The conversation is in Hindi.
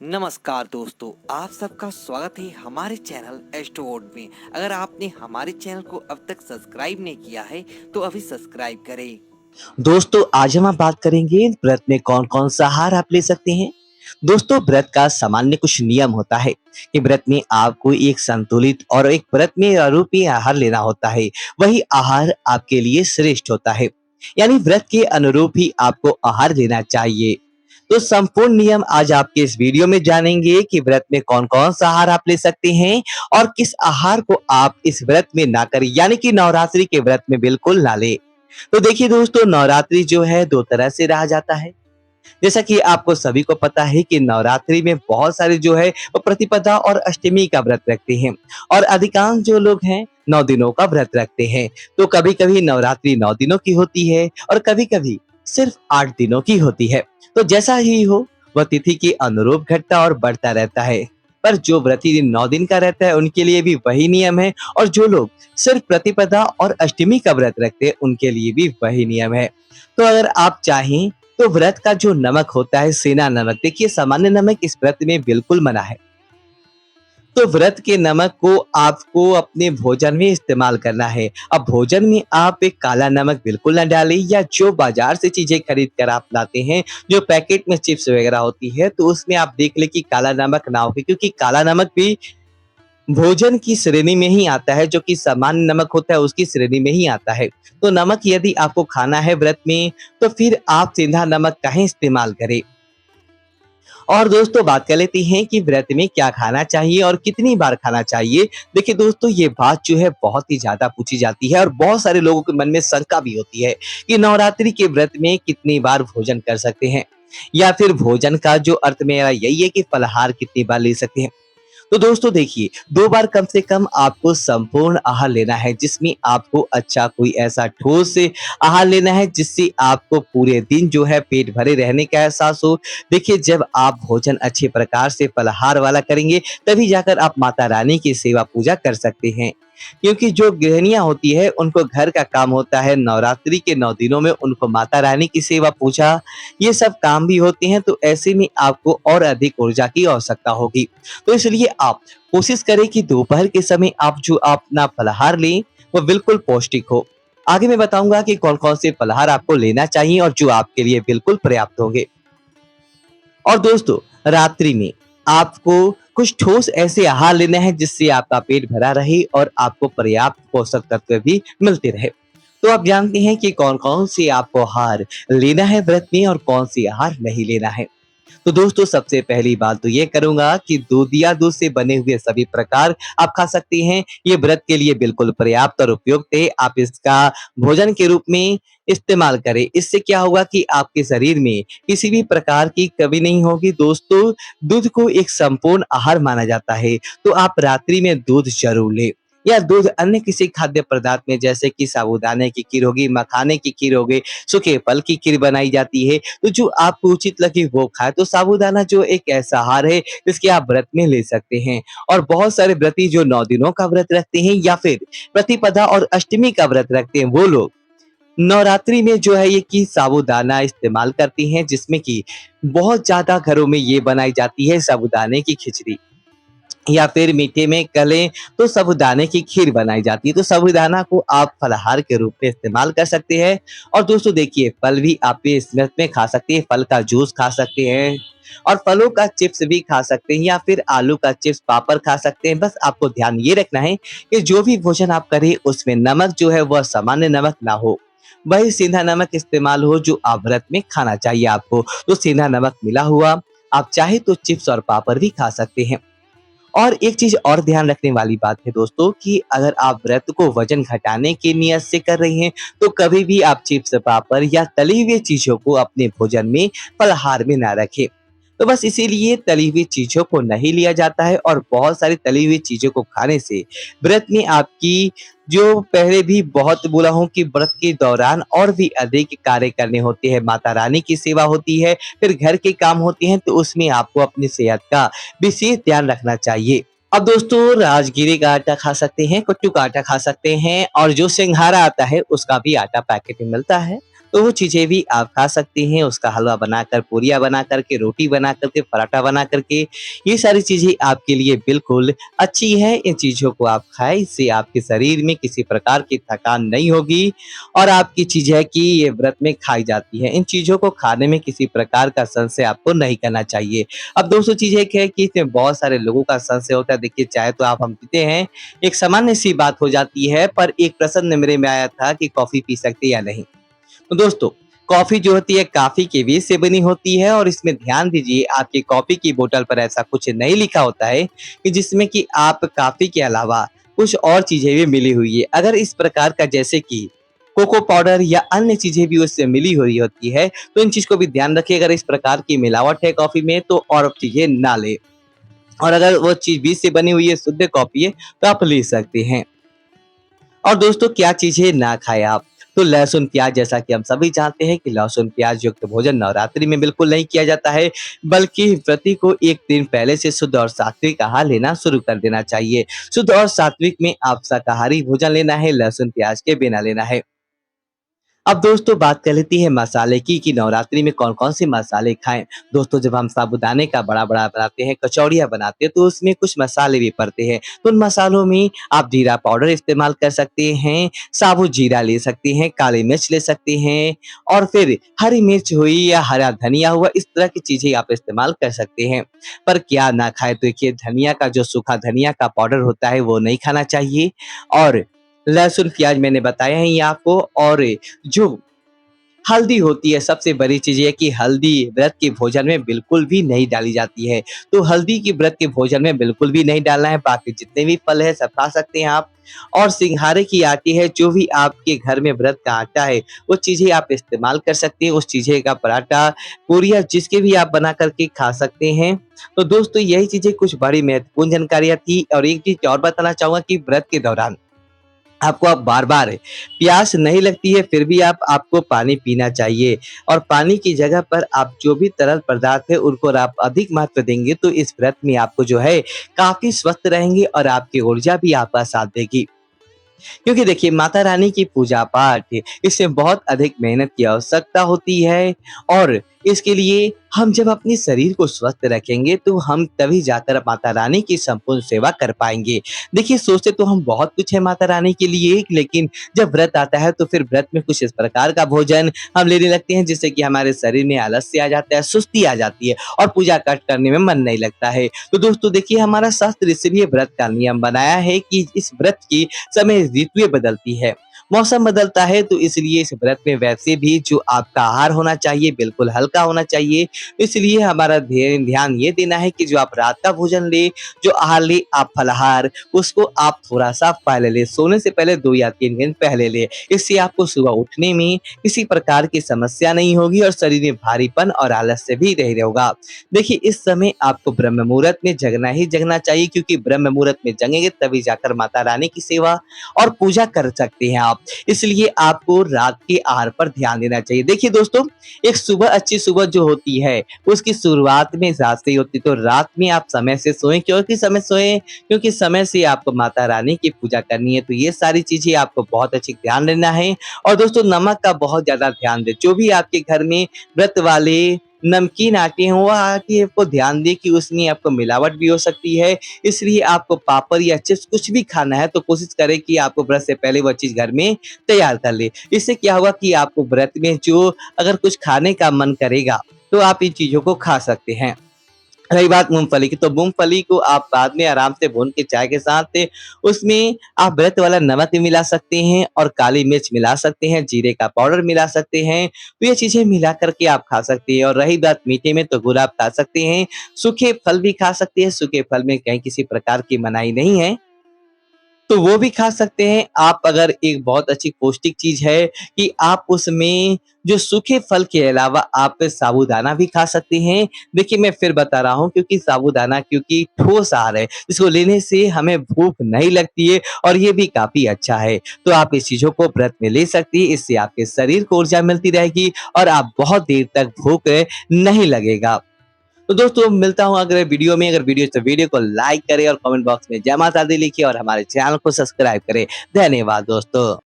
नमस्कार दोस्तों, आप सबका स्वागत है हमारे चैनल एस्ट्रोवर्ड में। अगर आपने हमारे चैनल को अब तक सब्सक्राइब नहीं किया है तो अभी सब्सक्राइब करें। दोस्तों आज हम बात करेंगे व्रत में कौन कौन सा आहार आप ले सकते हैं। दोस्तों व्रत का सामान्य कुछ नियम होता है कि व्रत में आपको एक संतुलित और एक व्रत में आरूपी आहार लेना होता है। वही आहार आपके लिए श्रेष्ठ होता है, यानी व्रत के अनुरूप ही आपको आहार लेना चाहिए। तो संपूर्ण नियम आज आपके इस वीडियो में जानेंगे कि व्रत में कौन कौन सा आहार आप ले सकते हैं और किस आहार को आप इस व्रत में ना करें, यानी कि नवरात्रि के व्रत में बिल्कुल ना ले। तो देखिए दोस्तों, नवरात्रि जो है दो तरह से रहा जाता है। जैसा कि आपको सभी को पता है कि नवरात्रि में बहुत सारे जो है वो प्रतिपदा और अष्टमी का व्रत रखते हैं और अधिकांश जो लोग हैं 9 दिनों का व्रत रखते हैं। तो कभी कभी नवरात्रि 9 दिनों की होती है और कभी कभी सिर्फ 8 दिनों की होती है। तो जैसा ही हो वह तिथि के अनुरूप घटता और बढ़ता रहता है। पर जो व्रती दिन 9 दिन का रहता है उनके लिए भी वही नियम है, और जो लोग सिर्फ प्रतिपदा और अष्टमी का व्रत रखते हैं उनके लिए भी वही नियम है। तो अगर आप चाहें तो व्रत का जो नमक होता है, सेंधा नमक, देखिए सामान्य नमक इस व्रत में बिल्कुल मना है। तो व्रत के नमक को आपको अपने भोजन में इस्तेमाल करना है। अब भोजन में आप एक काला नमक बिल्कुल ना डालें, या जो बाजार से चीजें खरीद कर आप लाते हैं, जो पैकेट में चिप्स वगैरह होती है, तो उसमें आप देख ले कि काला नमक ना हो, क्योंकि काला नमक भी भोजन की श्रेणी में ही आता है, जो कि सामान्य नमक होता है उसकी श्रेणी में ही आता है। तो नमक यदि आपको खाना है व्रत में, तो फिर आप सेंधा नमक का ही इस्तेमाल करें। और दोस्तों बात कर लेते हैं कि व्रत में क्या खाना चाहिए और कितनी बार खाना चाहिए। देखिए दोस्तों, ये बात जो है बहुत ही ज्यादा पूछी जाती है और बहुत सारे लोगों के मन में शंका भी होती है कि नवरात्रि के व्रत में कितनी बार भोजन कर सकते हैं, या फिर भोजन का जो अर्थ मेरा यही है कि फलाहार कितनी बार ले सकते हैं। तो दोस्तों देखिए, 2 बार कम से कम आपको संपूर्ण आहार लेना है, जिसमें आपको अच्छा कोई ऐसा ठोस से आहार लेना है जिससे आपको पूरे दिन जो है पेट भरे रहने का एहसास हो। देखिए, जब आप भोजन अच्छे प्रकार से फलाहार वाला करेंगे, तभी जाकर आप माता रानी की सेवा पूजा कर सकते हैं। क्योंकि जो गृहिणियाँ होती है उनको घर का काम होता है, नवरात्रि के 9 दिनों में उनको माता रानी की सेवा पूजा ये सब काम भी होते हैं, तो ऐसे में आपको और अधिक ऊर्जा की आवश्यकता होगी। तो इसलिए आप कोशिश करें कि दोपहर के समय आप जो अपना फलाहार लें वो बिल्कुल पौष्टिक हो। आगे मैं बताऊंगा कि कौन-कौन से फलाहार आपको लेना चाहिए और जो आपके लिए बिल्कुल पर्याप्त होंगे। और दोस्तों रात्रि में आपको कुछ ठोस ऐसे आहार लेने हैं जिससे आपका पेट भरा रहे और आपको पर्याप्त पोषक तत्व भी मिलते रहे। तो आप जानते हैं कि कौन-कौन से आपको आहार लेना है व्रत में और कौन सी आहार नहीं लेना है। तो दोस्तों सबसे पहली बात तो ये करूँगा कि दूध या दूध से बने हुए सभी प्रकार आप खा सकते हैं। ये व्रत के लिए बिल्कुल पर्याप्त और उपयुक्त है। आप इसका भोजन के रूप में इस्तेमाल करें। इससे क्या होगा कि आपके शरीर में किसी भी प्रकार की कमी नहीं होगी। दोस्तों, दूध को एक संपूर्ण आहार माना जाता है, तो आप रात्रि में दूध ज़रूर लें, या दूध अन्य किसी खाद्य पदार्थ में, जैसे कि साबूदाने की खीर होगी, मखाने की खीर हो गई, सूखे फल की खीर बनाई जाती है, तो जो आपको उचित लगे वो खाएँ। तो साबूदाना जो एक ऐसा आहार है जिसके आप व्रत में ले सकते हैं। और बहुत सारे व्रती जो 9 दिनों का व्रत रखते हैं या फिर प्रतिपदा और अष्टमी का व्रत रखते हैं, वो लोग नवरात्रि में जो है ये कि साबूदाना इस्तेमाल करती हैं, जिसमें कि बहुत ज़्यादा घरों में ये बनाई जाती है साबूदाने की खिचड़ी, या फिर मीठे में कहें तो साबूदाने की खीर बनाई जाती है। तो साबूदाना को आप फलाहार के रूप में इस्तेमाल कर सकते हैं। और दोस्तों देखिए, फल भी आप इस व्रत में खा सकते हैं, फल का जूस खा सकते हैं और फलों का चिप्स भी खा सकते हैं, या फिर आलू का चिप्स, पापड़ खा सकते हैं। बस आपको ध्यान ये रखना है कि जो भी भोजन आप करें उसमें नमक जो है वह सामान्य नमक ना हो, वही सेंधा नमक इस्तेमाल हो जो आप व्रत में खाना चाहिए आपको। तो सेंधा नमक मिला हुआ आप चाहे तो चिप्स और पापड़ भी खा सकते हैं। और एक चीज़ और ध्यान रखने वाली बात है दोस्तों, कि अगर आप व्रत को वजन घटाने की नियत से कर रही हैं, तो कभी भी आप चिप्स, पापड़ या तली हुई चीज़ों को अपने भोजन में फलाहार में ना रखें। तो बस इसीलिए तली हुई चीज़ों को नहीं लिया जाता है, और बहुत सारी तली हुई चीज़ों को खाने से व्रत में आपकी, जो पहले भी बहुत बोला हूँ कि व्रत के दौरान और भी अधिक कार्य करने होते हैं, माता रानी की सेवा होती है, फिर घर के काम होते हैं, तो उसमें आपको अपनी सेहत का विशेष ध्यान रखना चाहिए। अब दोस्तों राजगिरी का आटा खा सकते हैं, कुट्टू का आटा खा सकते हैं, और जो सिंघाड़ा आता है उसका भी आटा पैकेट में मिलता है। तो वो चीज़ें भी आप खा सकती हैं, उसका हलवा बनाकर, पूरियाँ बना कर के, रोटी बना कर के, पराठा बना कर के, ये सारी चीज़ें आपके लिए बिल्कुल अच्छी है। इन चीज़ों को आप खाएँ, इससे आपके शरीर में किसी प्रकार की थकान नहीं होगी और आपकी चीज़ है कि ये व्रत में खाई जाती है। इन चीज़ों को खाने में किसी प्रकार का संशय आपको नहीं करना चाहिए। अब दोस्तों चीज़ एक है कि इसमें बहुत सारे लोगों का संशय होता है। देखिए चाय तो आप हम पीते हैं, एक सामान्य-सी बात हो जाती है, पर एक प्रश्न मेरे में आया था कि कॉफ़ी पी सकते हैं या नहीं? तो दोस्तों, कॉफ़ी जो होती है काफ़ी के बीज से बनी होती है और इसमें ध्यान दीजिए आपकी कॉफ़ी की बोतल पर ऐसा कुछ नहीं लिखा होता है कि जिसमें कि आप कॉफ़ी के अलावा कुछ और चीज़ें भी मिली हुई है। अगर इस प्रकार का जैसे कि कोको पाउडर या अन्य चीज़ें भी उससे मिली हुई होती है, तो इन चीज़ को भी ध्यान रखिए अगर इस प्रकार की मिलावट है कॉफ़ी में तो और चीज़ें ना लें। और अगर वो चीज़ बीज से बनी हुई है, शुद्ध कॉफ़ी है, तो आप ले सकते हैं। और दोस्तों क्या चीज़ें ना खाएँ आप? तो लहसुन, प्याज़ जैसा कि हम सभी जानते हैं कि लहसुन, प्याज़ युक्त भोजन नवरात्रि में बिल्कुल नहीं किया जाता है, बल्कि व्रती को 1 दिन पहले से शुद्ध और सात्विक आहार लेना शुरू कर देना चाहिए। शुद्ध और सात्विक में आप शाकाहारी भोजन लेना है, लहसुन, प्याज़ के बिना लेना है। अब दोस्तों बात कर लेते हैं मसाले की कि नवरात्रि में कौन-कौन से मसाले खाएँ। दोस्तों जब हम साबूदाने का बड़ा-बड़ा बनाते हैं, कचौड़ियाँ बनाते हैं तो उसमें कुछ मसाले भी पड़ते हैं। तो उन मसालों में आप जीरा पाउडर इस्तेमाल कर सकते हैं, साबुत जीरा ले सकते हैं, काली मिर्च ले सकते हैं और फिर हरी मिर्च हुई या हरा धनिया हुआ, इस तरह की चीज़ें आप इस्तेमाल कर सकते हैं। पर क्या ना खाएँ? तो देखिए धनिया का जो सूखा धनिया का पाउडर होता है वो नहीं खाना चाहिए और लहसुन, प्याज़ मैंने बताया ही आपको और जो हल्दी होती है, सबसे बड़ी चीज़ ये है कि हल्दी व्रत के भोजन में बिल्कुल भी नहीं डाली जाती है। तो हल्दी की व्रत के भोजन में बिल्कुल भी नहीं डालना है, बाकी जितने भी फल हैं सब खा सकते हैं आप। और सिंघाड़े की आटी है, जो भी आपके घर में व्रत का आटा है, वो चीज़ें आप इस्तेमाल कर सकते हैं, उस चीज़ें का पराठा, पूरियाँ जिसके भी आप बना कर के खा सकते हैं। तो दोस्तों यही चीज़ें कुछ बड़ी महत्वपूर्ण जानकारियाँ थी और एक चीज़ और बताना चाहूँगा कि व्रत के दौरान आपको अब बार-बार प्यास नहीं लगती है, फिर भी आपको पानी पीना चाहिए और पानी की जगह पर आप जो भी तरल पदार्थ है, उनको आप अधिक महत्व देंगे, तो इस व्रत में आपको जो है, काफ़ी स्वस्थ रहेंगे और आपकी ऊर्जा भी आपका साथ देगी। क्योंकि देखिए माता रानी की पूजा-पाठ इसमें बहुत अधिक मेहनत की आवश्यकता होती है और इसके लिए हम जब अपने शरीर को स्वस्थ रखेंगे तो हम तभी जाकर माता रानी की संपूर्ण सेवा कर पाएँगे। देखिए सोचते तो हम बहुत कुछ है माता रानी के लिए लेकिन जब व्रत आता है तो फिर व्रत में कुछ इस प्रकार का भोजन हम लेने लगते हैं जिससे कि हमारे शरीर में आलस्य आ जाता है, सुस्ती आ जाती है और पूजा-पाठ करने में मन नहीं लगता है। तो दोस्तों देखिए हमारा शास्त्र इसीलिए व्रत का नियम बनाया है कि इस व्रत की समय ऋतुएँ बदलती है, मौसम बदलता है तो इसलिए इस व्रत में वैसे भी जो आपका आहार होना चाहिए बिल्कुल हल्का होना चाहिए। इसलिए हमारा ध्यान ये देना है कि जो आप रात का भोजन लें, जो आहार लें आप फलाहार उसको आप थोड़ा-सा पहले लें, सोने से पहले 2 या 3 दिन पहले लें। इससे आपको सुबह उठने में किसी प्रकार की समस्या नहीं होगी और शरीर में भारीपन और आलस्य भी नहीं होगा। देखिए इस समय आपको ब्रह्म मुहूर्त में जगना ही जगना चाहिए क्योंकि ब्रह्म मुहूर्त में जगेंगे तभी जाकर माता रानी की सेवा और पूजा कर सकते हैं आप। इसलिए आपको रात के आहार पर ध्यान देना चाहिए। देखिए दोस्तों, एक सुबह अच्छी सुबह जो होती है, उसकी शुरुआत में रात से ही होती है, तो रात में आप समय से सोएँ। क्योंकि समय सोएँ? क्योंकि समय से आपको माता रानी की पूजा करनी है, तो ये सारी चीज़ें आपको बहुत अच्छी ध्यान देना है। और दोस्तों नमक का बहुत ज़्यादा ध्यान दें। जो भी आपके घर में व्रत वाले नमकीन आटे हैं, वो आटे को ध्यान दें कि उसमें आपको मिलावट भी हो सकती है। इसलिए आपको पापड़ या चिप्स कुछ भी खाना है तो कोशिश करें कि आपको व्रत से पहले वह चीज़ घर में तैयार कर लें। इससे क्या होगा कि आपको व्रत में जो अगर कुछ खाने का मन करेगा, तो आप इन चीज़ों को खा सकते हैं। रही बात मूँगफली की, तो मूँगफली को आप बाद में आराम से भून के चाय के साथ उसमें आप व्रत वाला नमक भी मिला सकते हैं और काली मिर्च मिला सकते हैं, जीरे का पाउडर मिला सकते हैं। तो ये चीज़ें मिला कर के आप खा सकते हैं और रही बात मीठे में तो गुड़ आप खा सकते हैं, सूखे फल भी खा सकते हैं, सूखे फल में कहीं किसी प्रकार की मनाही नहीं है। तो वो भी खा सकते हैं। आप अगर एक बहुत अच्छी पौष्टिक चीज़ है कि आप उसमें जो सूखे फल के अलावा आप साबूदाना भी खा सकते हैं। देखिए मैं फिर बता रहा हूँ क्योंकि साबूदाना क्योंकि ठोस आहार है, इसको लेने से हमें भूख नहीं लगती है और ये भी काफ़ी अच्छा है। तो आप इस चीज़ों को व्रत में ले सकती हैं, इससे आपके शरीर को ऊर्जा मिलती रहेगी और आप बहुत देर तक भूख नहीं लगेगा। तो दोस्तों मिलता हूँ अगले वीडियो में। अगर वीडियो तो वीडियो को लाइक करें और कमेंट बॉक्स में जय माता दी लिखिए और हमारे चैनल को सब्सक्राइब करें। धन्यवाद दोस्तों।